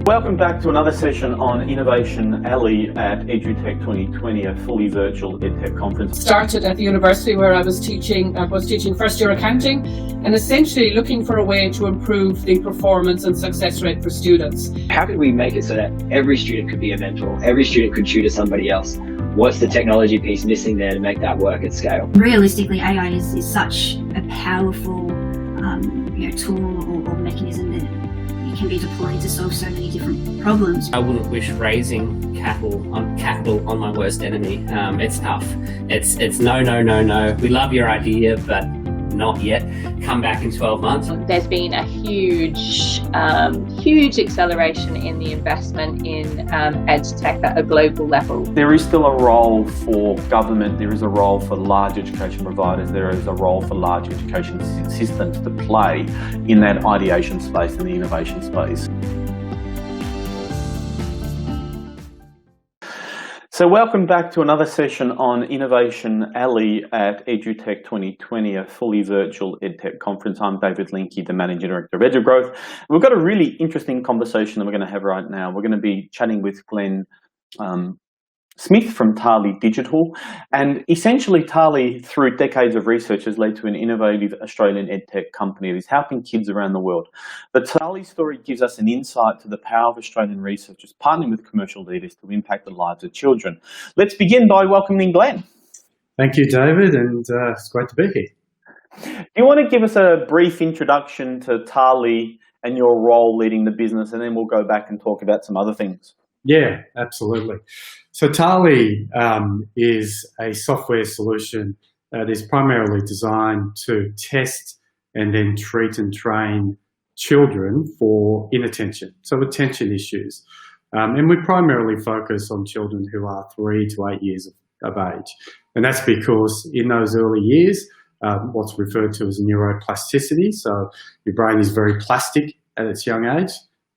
Welcome back to another session on Innovation Alley at EduTech 2020, a fully virtual EdTech conference. Started at the university where I was teaching first year accounting and essentially looking for a way to improve the performance and success rate for students. How could we make it so that every student could be a mentor, every student could tutor somebody else? What's the technology piece missing there to make that work at scale? Realistically, AI is such a powerful tool or mechanism that it can be deployed to solve so many different problems. I wouldn't wish raising capital on my worst enemy. It's tough. It's no. We love your idea, but not yet. Come back in 12 months. There's been a huge acceleration in the investment in EdTech at a global level. There is still a role for government, there is a role for large education providers, there is a role for large education systems to play in that ideation space and the innovation space. So welcome back to another session on Innovation Alley at EduTech 2020, a fully virtual EdTech conference. I'm David Linke, the Managing Director of EduGrowth. We've got a really interesting conversation that we're going to have right now. We're going to be chatting with Glenn Smith from TALi Digital, and essentially TALi, through decades of research, has led to an innovative Australian EdTech company that is helping kids around the world. The TALi story gives us an insight to the power of Australian researchers partnering with commercial leaders to impact the lives of children. Let's begin by welcoming Glenn. Thank you, David, and it's great to be here. Do you want to give us a brief introduction to TALi and your role leading the business, and then we'll go back and talk about some other things? Yeah, absolutely. So TALi is a software solution that is primarily designed to test and then treat and train children for inattention, so attention issues. And we primarily focus on children who are 3 to 8 years of age. And that's because in those early years, what's referred to as neuroplasticity, so your brain is very plastic at its young age,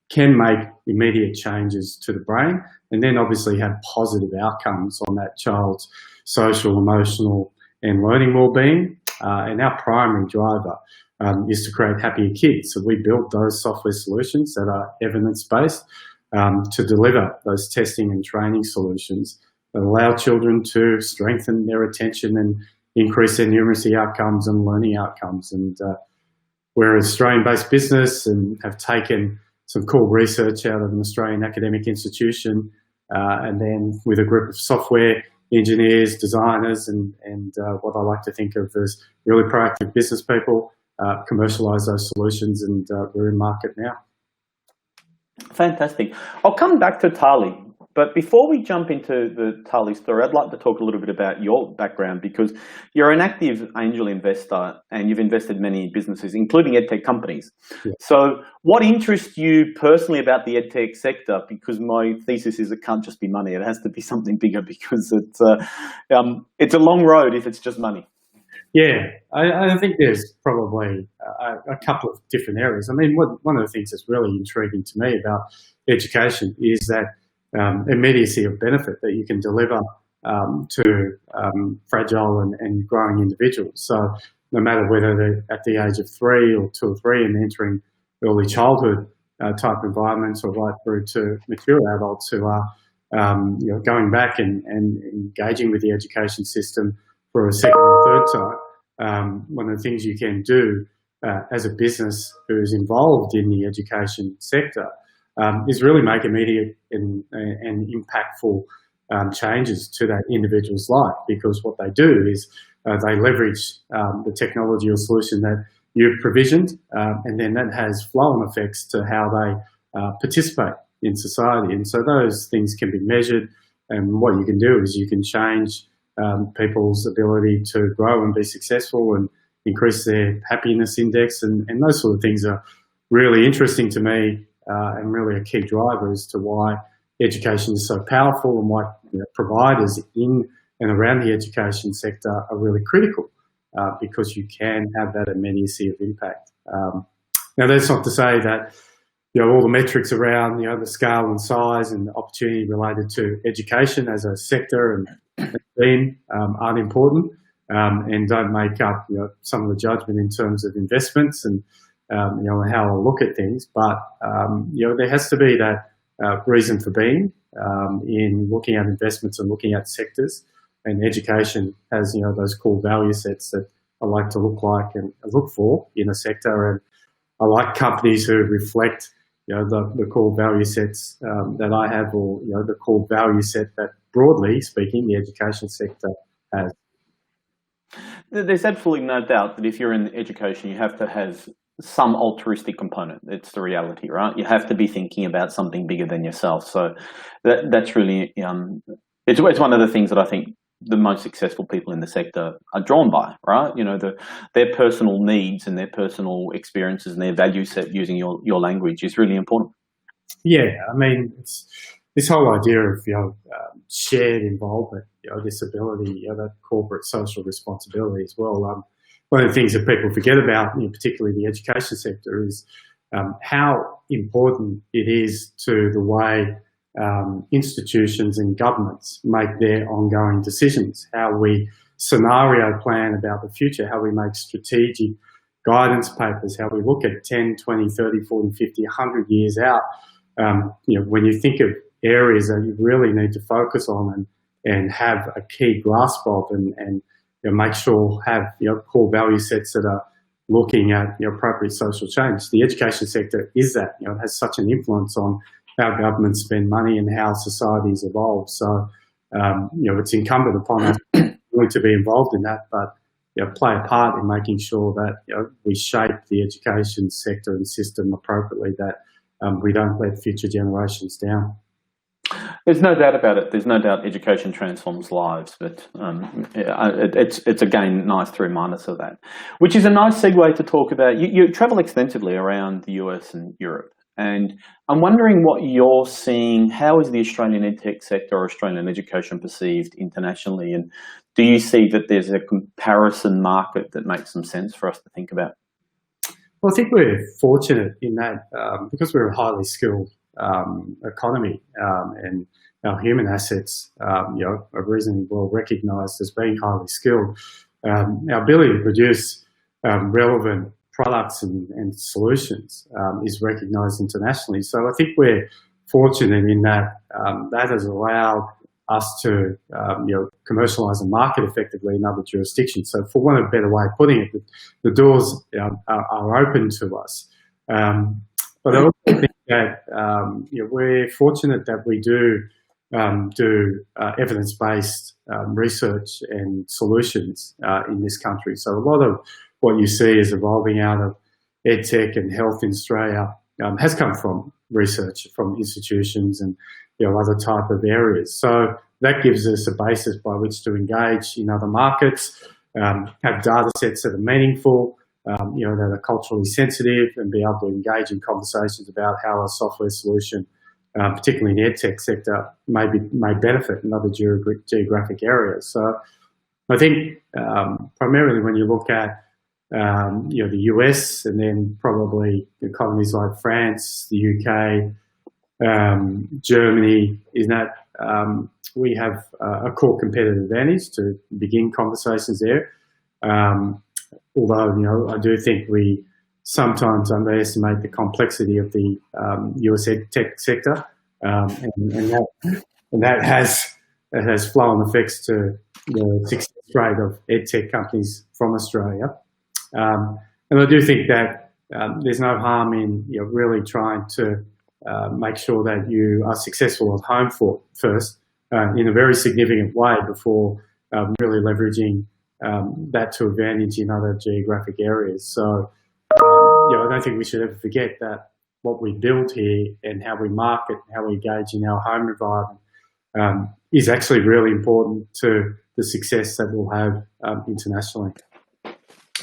can make immediate changes to the brain and then obviously have positive outcomes on that child's social, emotional and learning wellbeing. And our primary driver is to create happier kids. So we build those software solutions that are evidence-based to deliver those testing and training solutions that allow children to strengthen their attention and increase their numeracy outcomes and learning outcomes. And we're an Australian-based business and have taken some cool research out of an Australian academic institution, and then with a group of software engineers, designers, and what I like to think of as really proactive business people, commercialize those solutions, and we're in market now. Fantastic. I'll come back to TALi, but before we jump into the TALi story, I'd like to talk a little bit about your background, because you're an active angel investor and you've invested in many businesses, including EdTech companies. Yeah. So what interests you personally about the EdTech sector? Because my thesis is it can't just be money, it has to be something bigger, because it's a long road if it's just money. Yeah, I think there's probably a couple of different areas. I mean, one of the things that's really intriguing to me about education is that immediacy of benefit that you can deliver to fragile and growing individuals. So no matter whether they're at the age of 3 or 2 or 3 and entering early childhood type environments, or right through to mature adults who are going back and engaging with the education system for a second or third time, one of the things you can do as a business who's involved in the education sector is really make immediate and impactful changes to that individual's life, because what they do is they leverage the technology or solution that you've provisioned, and then that has flow-on effects to how they participate in society. And so those things can be measured, and what you can do is you can change people's ability to grow and be successful and increase their happiness index, and those sort of things are really interesting to me. And really a key driver as to why education is so powerful, and why providers in and around the education sector are really critical, because you can have that immediacy of impact. Now, that's not to say that all the metrics around the scale and size and the opportunity related to education as a sector and theme aren't important, and don't make up some of the judgment in terms of investments and how I look at things, but there has to be that reason for being in looking at investments and looking at sectors. And education has, those core value sets that I like to look for in a sector. And I like companies who reflect, the core value sets that I have, or the core value set that, broadly speaking, the education sector has. There's absolutely no doubt that if you're in education, you have to have some altruistic component. It's the reality, right? You have to be thinking about something bigger than yourself. So that's really, it's one of the things that I think the most successful people in the sector are drawn by, right? Their personal needs and their personal experiences and their value set, using your language, is really important. Yeah, I mean, it's this whole idea of shared involvement, this ability, that corporate social responsibility as well. One of the things that people forget about, particularly the education sector, is how important it is to the way institutions and governments make their ongoing decisions, how we scenario plan about the future, how we make strategic guidance papers, how we look at 10, 20, 30, 40, 50, 100 years out. When you think of areas that you really need to focus on and have a key grasp of, and make sure have core value sets that are looking at appropriate social change. The education sector is that. It has such an influence on how governments spend money and how societies evolve. So, it's incumbent upon us to be involved in that, but play a part in making sure that we shape the education sector and system appropriately, that we don't let future generations down. There's no doubt about it. There's no doubt education transforms lives, but it's again nice to remind us of that, which is a nice segue to talk about. You travel extensively around the US and Europe, and I'm wondering what you're seeing. How is the Australian EdTech sector or Australian education perceived internationally, and do you see that there's a comparison market that makes some sense for us to think about? Well, I think we're fortunate in that because we're a highly skilled economy, and our human assets, are reasonably well recognised as being highly skilled. Our ability to produce relevant products and solutions is recognised internationally. So I think we're fortunate in that that has allowed us to commercialise and market effectively in other jurisdictions. So for want of a better way of putting it, the doors are open to us. But I also think that we're fortunate that we do evidence-based research and solutions in this country. So a lot of what you see is evolving out of EdTech and health in Australia has come from research from institutions and other type of areas. So that gives us a basis by which to engage in other markets, have data sets that are meaningful, that are culturally sensitive, and be able to engage in conversations about how a software solution, particularly in the EdTech sector, may benefit in other geographic areas. So I think primarily when you look at the US, and then probably economies like France, the UK, Germany, is that we have a core competitive advantage to begin conversations there. Although, I do think we sometimes underestimate the complexity of the US EdTech sector, and that has flow-on effects to the success rate of EdTech companies from Australia. And I do think that there's no harm in really trying to make sure that you are successful at home first in a very significant way before really leveraging that to advantage in other geographic areas. So, I don't think we should ever forget that what we build here and how we market, how we engage in our home environment is actually really important to the success that we'll have internationally.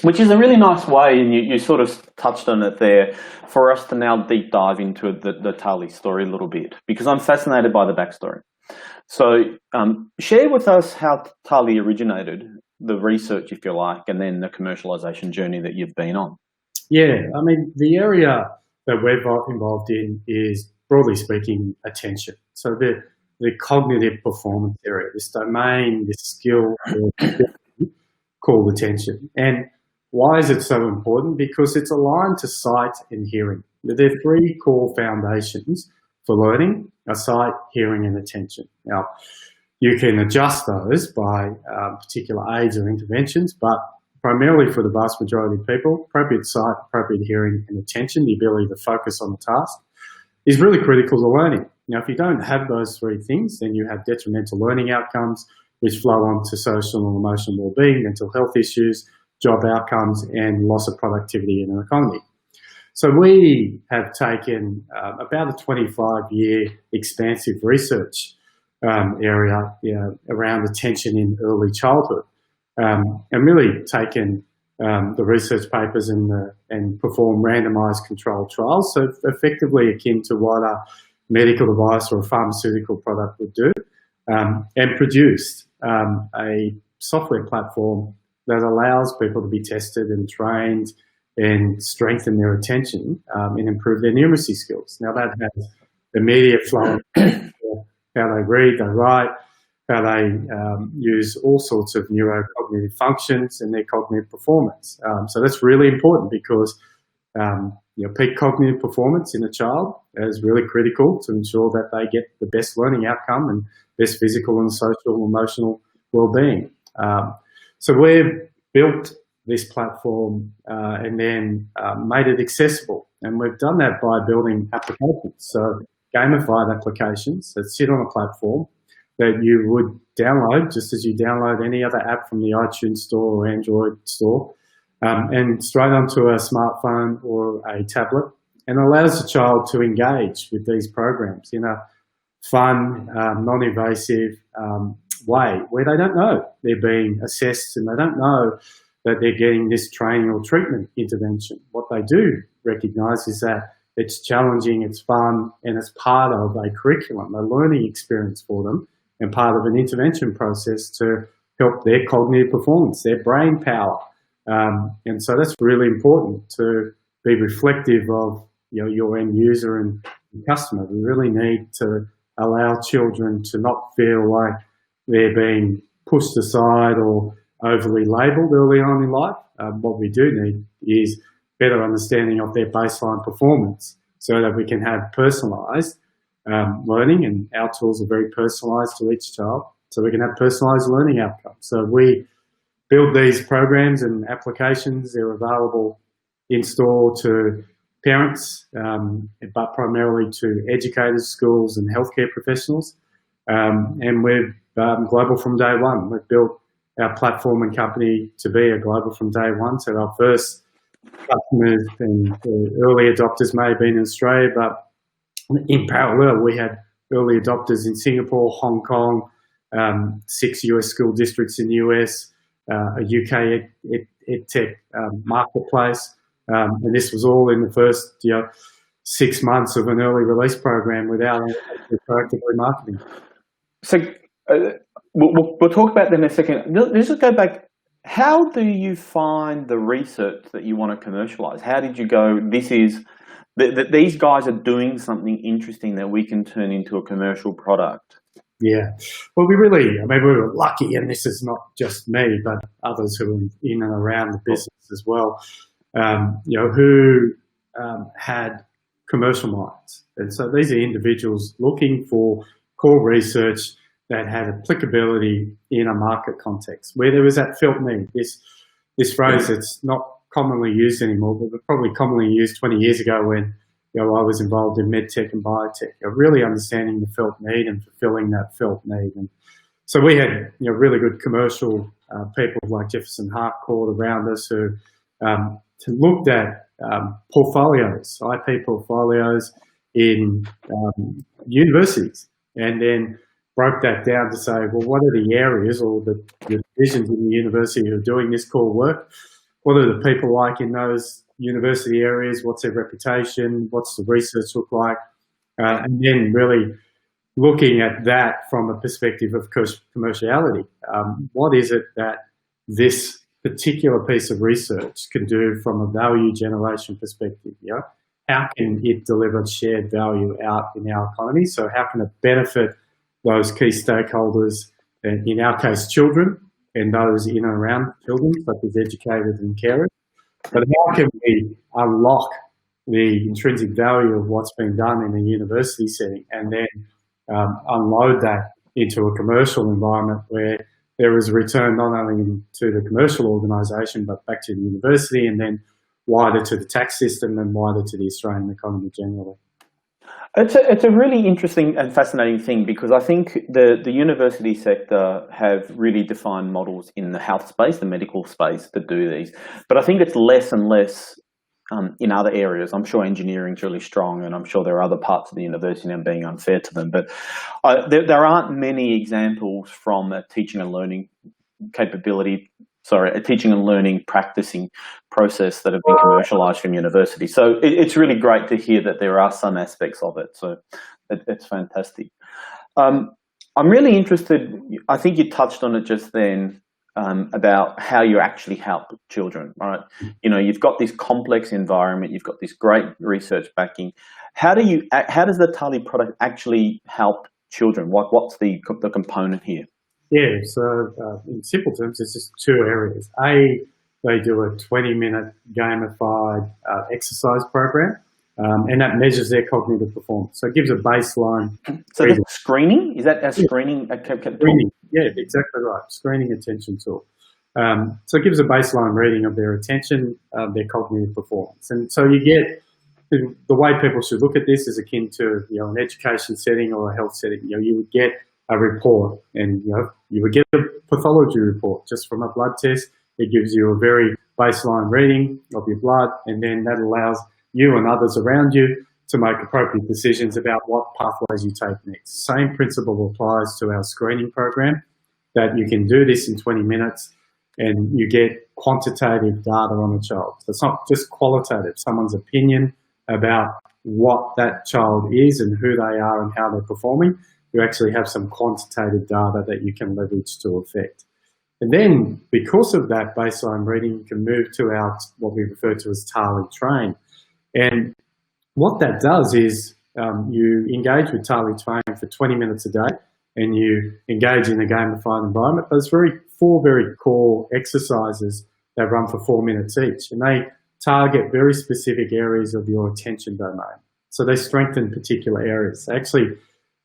Which is a really nice way, and you sort of touched on it there, for us to now deep dive into the TALi story a little bit, because I'm fascinated by the backstory. So share with us how TALi originated, the research, if you like, and then the commercialization journey that you've been on. Yeah, I mean, the area that we're involved in is, broadly speaking, attention. So the cognitive performance area, this domain, this skill called attention. And why is it so important? Because it's aligned to sight and hearing. There are three core foundations for learning are sight, hearing and attention. Now, you can adjust those by particular aids or interventions, but primarily for the vast majority of people, appropriate sight, appropriate hearing and attention, the ability to focus on the task, is really critical to learning. Now, if you don't have those three things, then you have detrimental learning outcomes, which flow on to social and emotional well-being, mental health issues, job outcomes, and loss of productivity in an economy. So we have taken about a 25-year expansive research area around attention in early childhood, and really taken the research papers and perform randomised controlled trials, so effectively akin to what a medical device or a pharmaceutical product would do, and produced a software platform that allows people to be tested and trained and strengthen their attention and improve their numeracy skills. Now that has immediate flow how they read, they write, how they use all sorts of neurocognitive functions and their cognitive performance. So that's really important because peak cognitive performance in a child is really critical to ensure that they get the best learning outcome and best physical and social and emotional well-being. So we've built this platform and then made it accessible. And we've done that by building applications. So gamified applications that sit on a platform that you would download just as you download any other app from the iTunes store or Android store, and straight onto a smartphone or a tablet, and allows the child to engage with these programs in a fun, non-invasive way where they don't know they're being assessed and they don't know that they're getting this training or treatment intervention. What they do recognise is that it's challenging, it's fun, and it's part of a curriculum, a learning experience for them, and part of an intervention process to help their cognitive performance, their brain power. And so that's really important to be reflective of your end user and customer. We really need to allow children to not feel like they're being pushed aside or overly labelled early on in life. What we do need is better understanding of their baseline performance so that we can have personalised learning, and our tools are very personalised to each child, so we can have personalised learning outcomes. So we build these programs and applications. They're available in-store to parents, but primarily to educators, schools and healthcare professionals. And we're global from day one. We've built our platform and company to be a global from day one. So our first customers and early adopters may have been in Australia, but in parallel, we had early adopters in Singapore, Hong Kong, 6 US school districts in the US, a UK EdTech marketplace. And this was all in the first 6 months of an early release program without proactively marketing. So we'll talk about that in a second. Let's just go back. How do you find the research that you want to commercialize? How did you go, these guys are doing something interesting that we can turn into a commercial product? Yeah, well, we were lucky, and this is not just me, but others who are in and around the business as well, who had commercial minds. And so these are individuals looking for core research that had applicability in a market context where there was that felt need. This phrase, it's not commonly used anymore, but probably commonly used 20 years ago when I was involved in medtech and biotech, really understanding the felt need and fulfilling that felt need. And so we had really good commercial people like Jefferson Harcourt around us who looked at portfolios, IP portfolios in universities, and then broke that down to say, well, what are the areas or the divisions in the university who are doing this core work? What are the people like in those university areas? What's their reputation? What's the research look like? And then really looking at that from a perspective of commerciality. What is it that this particular piece of research can do from a value generation perspective? How can it deliver shared value out in our economy? So how can it benefit those key stakeholders, and in our case, children, and those in and around children, such as educators and carers? But how can we unlock the intrinsic value of what's been done in a university setting, and then unload that into a commercial environment where there is a return not only to the commercial organisation but back to the university, and then wider to the tax system and wider to the Australian economy generally. It's a really interesting and fascinating thing, because I think the university sector have really defined models in the health space, the medical space, to do these. But I think it's less and less in other areas. I'm sure engineering's really strong, and I'm sure there are other parts of the university, and I'm being unfair to them. But there aren't many examples from a teaching and learning a teaching and learning practicing process that have been commercialised from university. So it's really great to hear that there are some aspects of it. So it's fantastic. I'm really interested, I think you touched on it just then, about how you actually help children, right? You know, you've got this complex environment, you've got this great research backing. How does the TALi product actually help children? What's the component here? Yeah, so in simple terms, it's just two areas. They do a 20-minute gamified exercise program, and that measures their cognitive performance. So it gives a baseline. So that's screening? Is that a screening? Screening, yeah, exactly right. Screening attention tool. So it gives a baseline reading of their attention, their cognitive performance. And so you get, the way people should look at this is akin to, an education setting or a health setting. You would get a report, and you would get a pathology report just from a blood test. It gives you a very baseline reading of your blood, and then that allows you and others around you to make appropriate decisions about what pathways you take next. Same principle applies to our screening program, that you can do this in 20 minutes and you get quantitative data on a child. So it's not just qualitative, someone's opinion about what that child is and who they are and how they're performing. You actually have some quantitative data that you can leverage to effect. And then, because of that baseline reading, you can move to our, what we refer to as TALi Train. And what that does is you engage with TALi Train for 20 minutes a day, and you engage in a gamified environment. There's four very core exercises that run for 4 minutes each, and they target very specific areas of your attention domain. So they strengthen particular areas. Actually,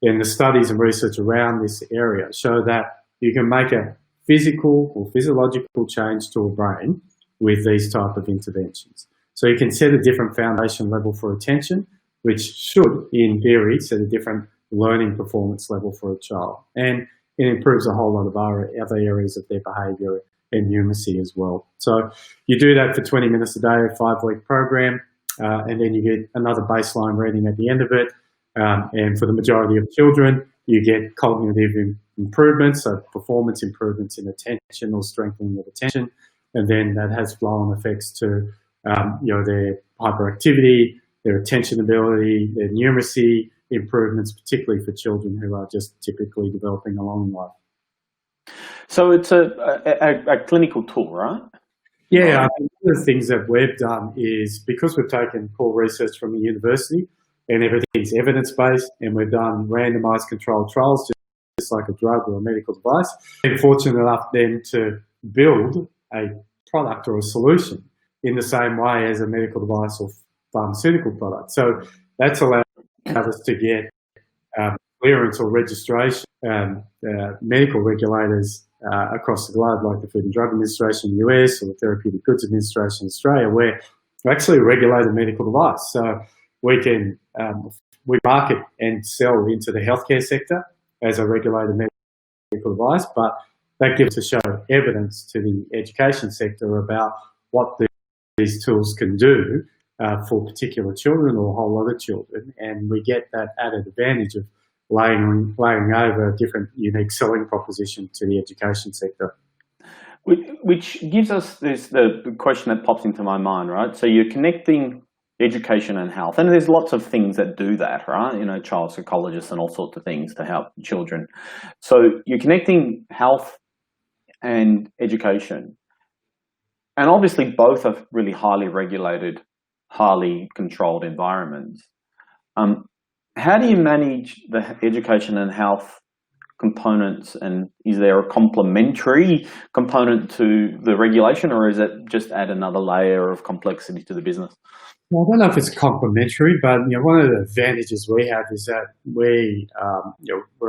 in the studies and research around this area show that you can make a physical or physiological change to a brain with these type of interventions. So you can set a different foundation level for attention, which should, in theory, set a different learning performance level for a child. And it improves a whole lot of other areas of their behaviour and numeracy as well. So you do that for 20 minutes a day, a 5-week program, and then you get another baseline reading at the end of it. And for the majority of children, you get cognitive improvements, so performance improvements in attention or strengthening of attention, and then that has flow-on effects to their hyperactivity, their attention ability, their numeracy improvements, particularly for children who are just typically developing along in life. So it's a clinical tool, right? Yeah, one of the things that we've done is, because we've taken core research from a university and everything's evidence-based, and we've done randomised controlled trials, just like a drug or a medical device, we're fortunate enough then to build a product or a solution in the same way as a medical device or pharmaceutical product. So that's allowed us to get clearance or registration, medical regulators across the globe, like the Food and Drug Administration in the US or the Therapeutic Goods Administration in Australia, where we're actually a regulated medical device. So we can we market and sell into the healthcare sector as a regulated medical device, but that gives us to show evidence to the education sector about what these tools can do for particular children or a whole lot of children, and we get that added advantage of laying over a different unique selling proposition to the education sector. Which gives us the question that pops into my mind, right? So you're connecting education and health, and there's lots of things that do that, right? Child psychologists and all sorts of things to help children. So you're connecting health and education, and obviously both are really highly regulated, highly controlled environments. How do you manage the education and health components, and is there a complementary component to the regulation, or is it just add another layer of complexity to the business? Well, I don't know if it's complementary, but one of the advantages we have is that we're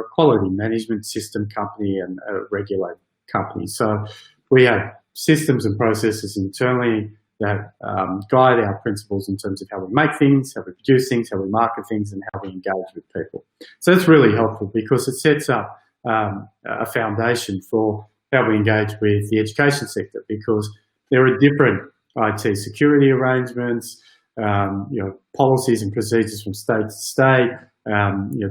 a quality management system company and a regulated company. So we have systems and processes internally that guide our principles in terms of how we make things, how we produce things, how we market things, and how we engage with people. So that's really helpful because it sets up a foundation for how we engage with the education sector, because there are different IT security arrangements, policies and procedures from state to state,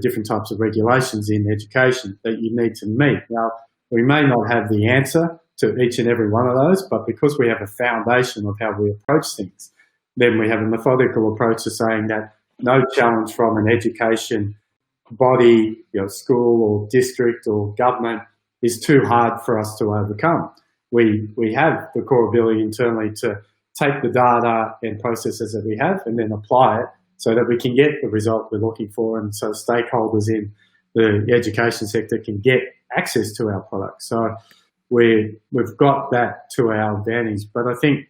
different types of regulations in education that you need to meet. Now, we may not have the answer to each and every one of those, but because we have a foundation of how we approach things, then we have a methodical approach to saying that no challenge from an education body, school or district or government is too hard for us to overcome. We have the core ability internally to take the data and processes that we have and then apply it so that we can get the result we're looking for, and so stakeholders in the education sector can get access to our products. So we've got that to our advantage, but I think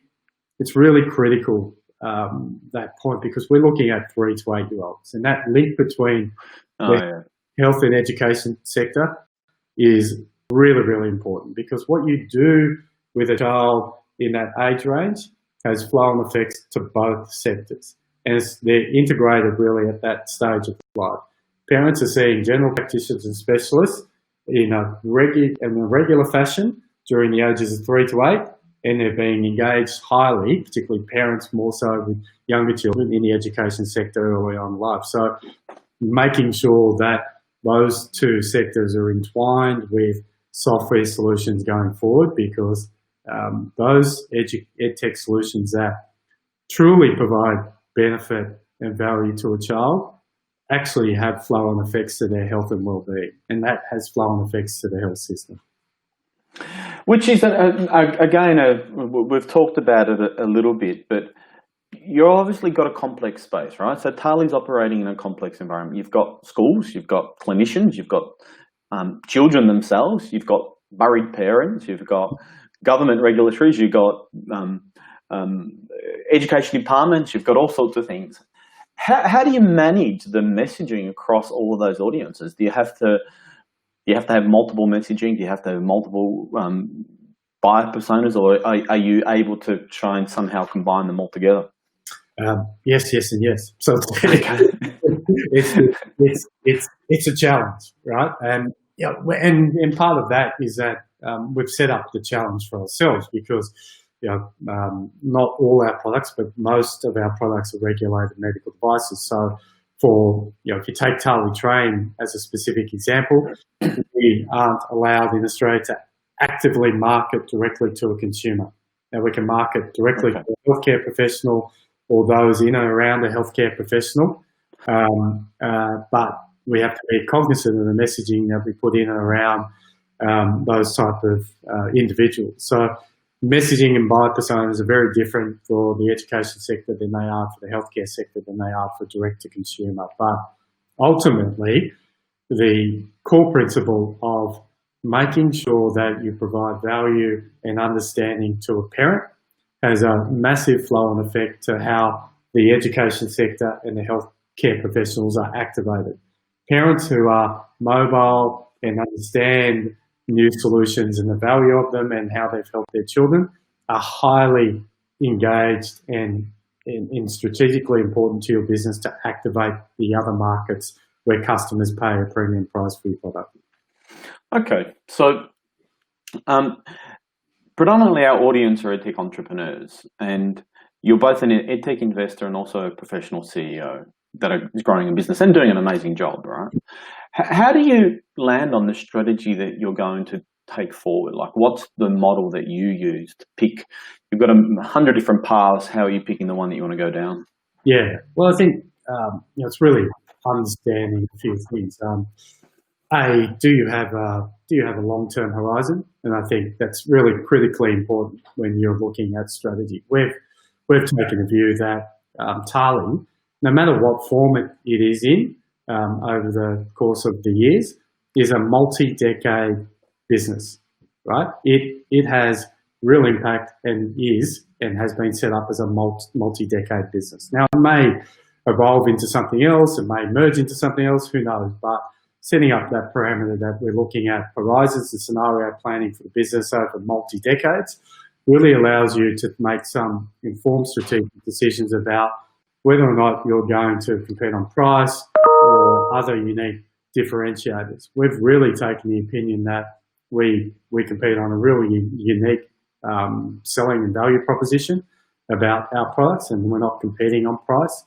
it's really critical, that point, because we're looking at 3 to 8 year olds, and that link between the health and education sector is really, really important, because what you do with a child in that age range has flow-on effects to both sectors, and they're integrated really at that stage of life. Parents are seeing general practitioners and specialists in a regular fashion during the ages of 3 to 8, and they're being engaged highly, particularly parents more so with younger children, in the education sector early on in life. So making sure that those two sectors are entwined with software solutions going forward, because those EdTech solutions that truly provide benefit and value to a child actually have flow-on effects to their health and well-being, and that has flow-on effects to the health system. Which is, again, we've talked about it a little bit, but you've obviously got a complex space, right? So TALi's operating in a complex environment. You've got schools, you've got clinicians, you've got children themselves, you've got worried parents, you've got government regulatories, you've got education departments, you've got all sorts of things. How do you manage the messaging across all of those audiences? Do you have to have multiple messaging? Do you have to have multiple buyer personas, or are you able to try and somehow combine them all together? Yes, and yes. So it's a challenge, right? And and part of that is that we've set up the challenge for ourselves, because not all our products, but most of our products are regulated medical devices. So for, if you take TALi Train as a specific example, we aren't allowed in Australia to actively market directly to a consumer. Now, we can market directly to a healthcare professional or those in and around a healthcare professional, but we have to be cognizant of the messaging that we put in and around those type of individuals. So messaging and buyer personas are very different for the education sector than they are for the healthcare sector, than they are for direct to consumer. But ultimately, the core principle of making sure that you provide value and understanding to a parent has a massive flow-on effect to how the education sector and the healthcare professionals are activated. Parents who are mobile and understand new solutions and the value of them and how they've helped their children are highly engaged and strategically important to your business to activate the other markets where customers pay a premium price for your product. Okay, so predominantly our audience are EdTech entrepreneurs, and you're both an EdTech investor and also a professional CEO that is growing a business and doing an amazing job, right? How do you land on the strategy that you're going to take forward? Like, what's the model that you use to pick? You've got 100 different paths. How are you picking the one that you want to go down? Yeah, well, I think it's really understanding a few things. Do you have a long-term horizon? And I think that's really critically important when you're looking at strategy. We've taken a view that TALi, no matter what format it is in over the course of the years, is a multi-decade business, right? It has real impact and has been set up as a multi-decade business. Now, it may evolve into something else, it may merge into something else, who knows, but setting up that parameter that we're looking at horizons and scenario planning for the business over multi-decades really allows you to make some informed strategic decisions about whether or not you're going to compete on price or other unique differentiators. We've really taken the opinion that we compete on a really unique selling and value proposition about our products, and we're not competing on price.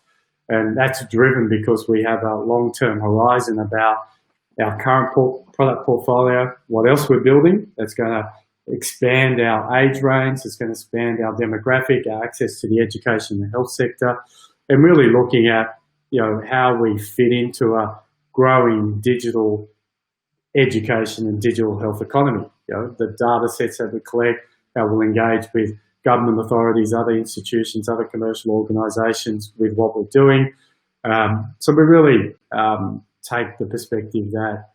And that's driven because we have a long-term horizon about our current product portfolio, what else we're building that's going to expand our age range, it's going to expand our demographic, our access to the education and health sector, and really looking at, how we fit into a growing digital education and digital health economy. The data sets that we collect, how we'll engage with government authorities, other institutions, other commercial organisations with what we're doing. So we really take the perspective that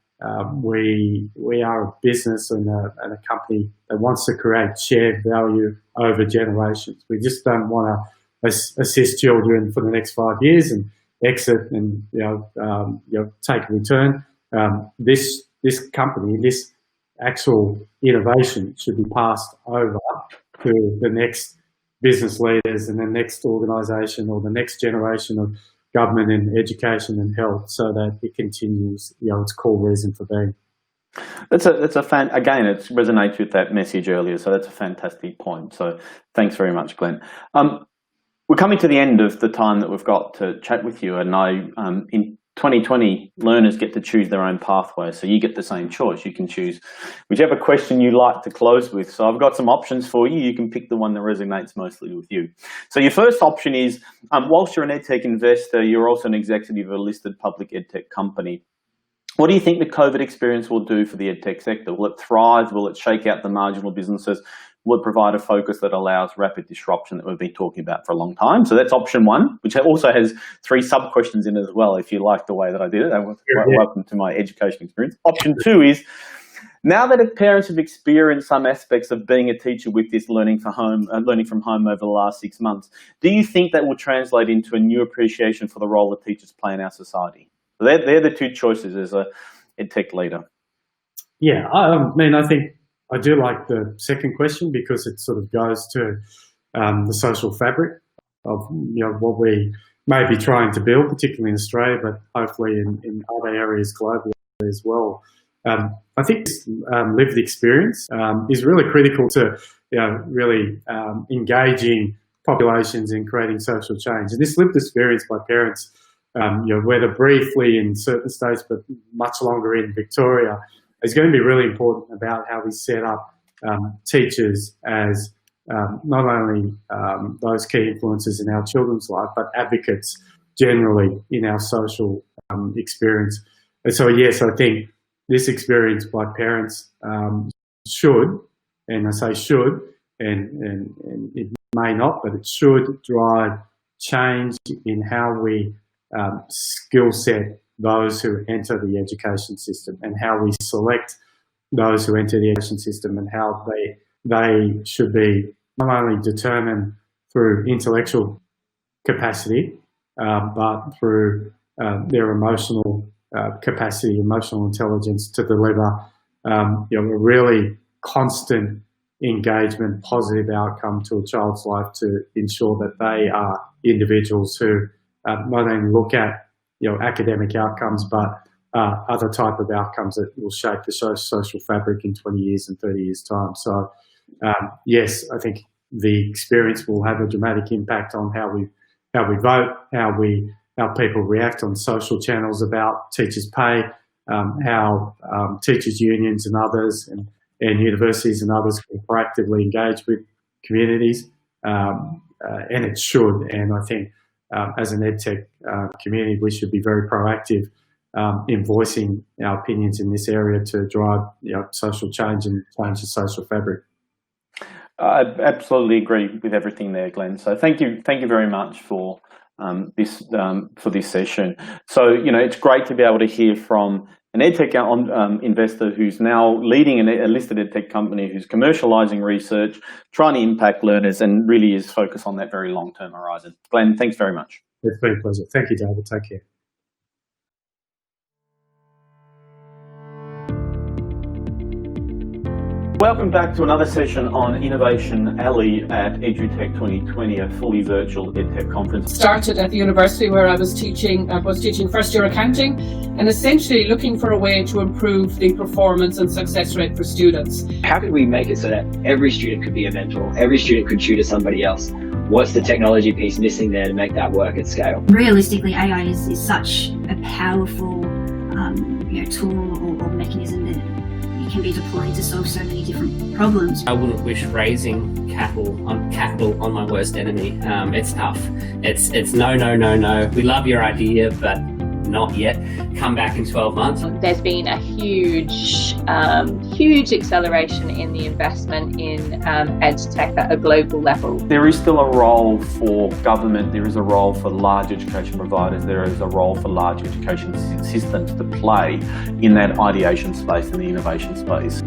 we are a business and a company that wants to create shared value over generations. We just don't want to assist children for the next 5 years and exit and take a return. This company, this actual innovation should be passed over to the next business leaders and the next organisation or the next generation of government and education and health, so that it continues, its core reason for being. Again, it resonates with that message earlier, so that's a fantastic point. So thanks very much, Glenn. We're coming to the end of the time that we've got to chat with you, and in 2020, learners get to choose their own pathway, so you get the same choice. You can choose whichever question you like to close with. So I've got some options for you. You can pick the one that resonates mostly with you. So your first option is, whilst you're an EdTech investor, you're also an executive of a listed public EdTech company. What do you think the COVID experience will do for the EdTech sector? Will it thrive? Will it shake out the marginal businesses? Will it provide a focus that allows rapid disruption that we've been talking about for a long time? So that's option one, which also has 3 sub-questions in it as well, if you like the way that I did it. Welcome to my education experience. Option 2 is, now that parents have experienced some aspects of being a teacher with this learning from home over the last 6 months, do you think that will translate into a new appreciation for the role that teachers play in our society? So they're the 2 choices as a EdTech leader. Yeah, I think I do like the second question because it sort of goes to the social fabric of what we may be trying to build, particularly in Australia, but hopefully in other areas globally as well. I think this lived experience is really critical to really engaging populations in creating social change. And this lived experience by parents, whether briefly in certain states but much longer in Victoria, is going to be really important about how we set up teachers as not only those key influences in our children's life, but advocates generally in our social experience. And so, yes, I think this experience by parents should, and I say should, and it may not, but it should drive change in how we skill set those who enter the education system and how we select those who enter the education system and how they should be not only determined through intellectual capacity, but through their emotional capacity, emotional intelligence to deliver a really constant engagement, positive outcome to a child's life to ensure that they are individuals who not only look at academic outcomes, but other type of outcomes that will shape the social fabric in 20 years and 30 years' time. So, yes, I think the experience will have a dramatic impact on how we vote, how people react on social channels about teachers' pay, how teachers' unions and others and universities and others can proactively engage with communities, and it should. And I think as an EdTech community, we should be very proactive in voicing our opinions in this area to drive social change and change the social fabric. I absolutely agree with everything there, Glenn. So thank you very much for this session. So it's great to be able to hear from an EdTech investor who's now leading a listed EdTech company, who's commercializing research, trying to impact learners, and really is focused on that very long-term horizon. Glenn, thanks very much. It's been a pleasure. Thank you, David. Take care. Welcome back to another session on Innovation Alley at EduTech 2020, a fully virtual EdTech conference. Started at the university where I was teaching first year accounting, and essentially looking for a way to improve the performance and success rate for students. How could we make it so that every student could be a mentor, every student could tutor somebody else? What's the technology piece missing there to make that work at scale? Realistically, AI is such a powerful tool or mechanism that it can be deployed to solve so many different problems. I wouldn't wish raising capital on my worst enemy. It's tough. It's no. We love your idea, but not yet. Come back in 12 months. There's been a huge acceleration in the investment in EdTech at a global level. There is still a role for government, there is a role for large education providers, there is a role for large education systems to play in that ideation space and the innovation space.